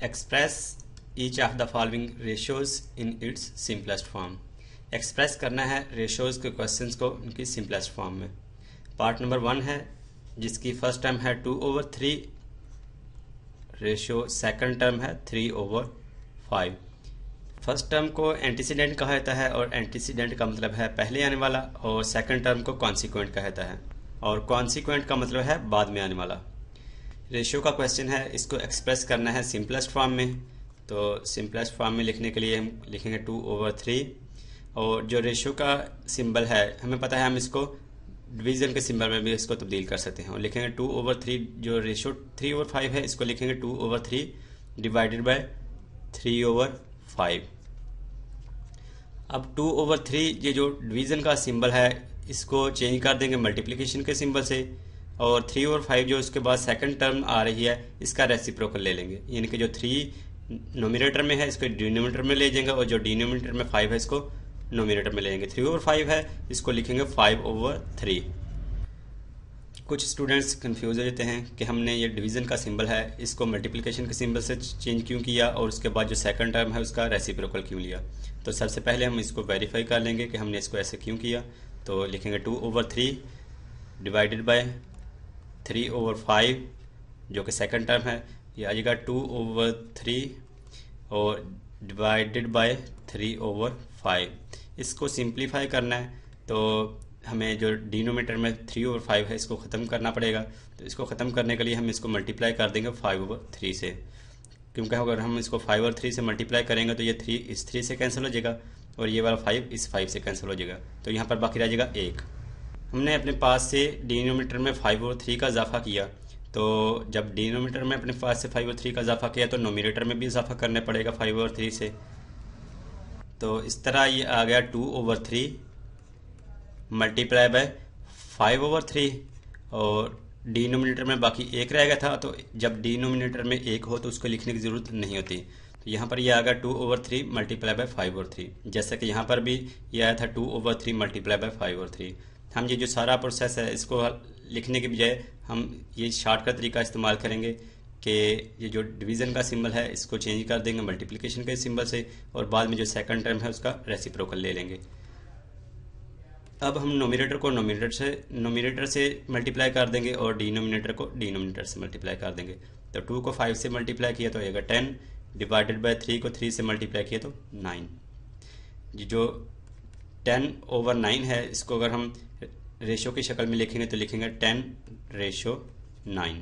Express each of the following ratios in its simplest form. Express करना है ratios के questions को उनकी सिंपलेस्ट फॉर्म में। पार्ट नंबर 1 है जिसकी फर्स्ट टर्म है 2/3 रेशियो, सेकंड टर्म है 3/5। फर्स्ट टर्म को एंटीसीडेंट कहा जाता है और एंटीसीडेंट का मतलब है पहले आने वाला, और सेकंड टर्म को कॉन्सिक्वेंट कहा जाता है और कॉन्सिक्वेंट का मतलब है बाद में आने वाला। रेशियो का क्वेश्चन है, इसको एक्सप्रेस करना है सिंपलेस्ट फॉर्म में। तो सिंपलेस्ट फॉर्म में लिखने के लिए हम लिखेंगे 2/3, और जो रेशियो का सिंबल है हमें पता है हम इसको डिवीज़न के सिंबल में भी इसको तब्दील कर सकते हैं और लिखेंगे 2/3। जो रेशियो 3/5 है इसको लिखेंगे 2/3 डिवाइडेड बाय 3/5। अब 2/3 ये जो डिवीज़न का सिंबल है इसको चेंज कर देंगे मल्टीप्लिकेशन के सिंबल से, और 3/5 जो उसके बाद सेकंड टर्म आ रही है इसका रेसिप्रोकल ले लेंगे, यानी कि जो 3 नोमिनेटर में है इसको डिनोमिनेटर में ले जाएंगे और जो डिनोमिनेटर में 5 है इसको नोमिनेटर में ले लेंगे। 3/5 है इसको लिखेंगे 5/3। कुछ स्टूडेंट्स कंफ्यूज हो जाते हैं कि हमने ये डिवीज़न का सिंबल है इसको मल्टीप्लिकेशन के सिंबल से चेंज क्यों किया और उसके बाद जो सेकंड टर्म है उसका रेसिप्रोकल क्यों लिया। तो सबसे पहले हम इसको वेरीफाई कर लेंगे कि हमने इसको ऐसे क्यों किया। तो लिखेंगे 2/3 डिवाइडेड बाय 3/5 जो कि सेकंड टर्म है, ये आ जाएगा 2/3 और डिवाइडेड बाय 3/5। इसको सिंप्लीफाई करना है तो हमें जो डिनोमिनेटर में 3/5 है इसको ख़त्म करना पड़ेगा। तो इसको ख़त्म करने के लिए हम इसको मल्टीप्लाई कर देंगे 5/3 से, क्योंकि अगर हम इसको 5/3 से मल्टीप्लाई करेंगे तो ये 3 इस 3 से कैंसिल हो जाएगा और ये वाला 5 इस 5 से कैंसिल हो जाएगा, तो यहाँ पर बाकी रह जाएगा 1। हमने अपने पास से डिनोमिनेटर में 5/3 का इजाफा किया, तो जब डिनोमिनेटर में अपने पास से 5/3 का इजाफा किया तो नोमिनेटर में भी इजाफा करना पड़ेगा 5/3 से। तो इस तरह ये आ गया 2/3 मल्टीप्लाई बाय 5/3, और डिनोमिनेटर में बाकी 1 रह गया था, तो जब डिनोमिनेटर में 1 हो तो उसको लिखने की ज़रूरत नहीं होती। तो यहाँ पर ये आ गया 2/3 मल्टीप्लाई बाय 5/3, जैसे कि यहाँ पर भी ये आया था 2/3 मल्टीप्लाई बाय 5/3। हम ये जो सारा प्रोसेस है इसको लिखने के बजाय हम ये शॉर्टकट तरीका इस्तेमाल करेंगे कि ये जो डिवीज़न का सिंबल है इसको चेंज कर देंगे मल्टीप्लिकेशन के सिंबल से, और बाद में जो सेकंड टर्म है उसका रेसिप्रोकल ले लेंगे। अब हम नोमिनेटर को नोमिनेटर से मल्टीप्लाई कर देंगे और डिनोमिनेटर को डिनोमिनेटर से मल्टीप्लाई कर देंगे। तो 2 को 5 से मल्टीप्लाई किया तो आएगा 10 डिवाइडेड बाय 3 को 3 से मल्टीप्लाई किया तो 9। जो 10/9 है इसको अगर हम रेशियो की शक्ल में लिखेंगे तो लिखेंगे 10/9।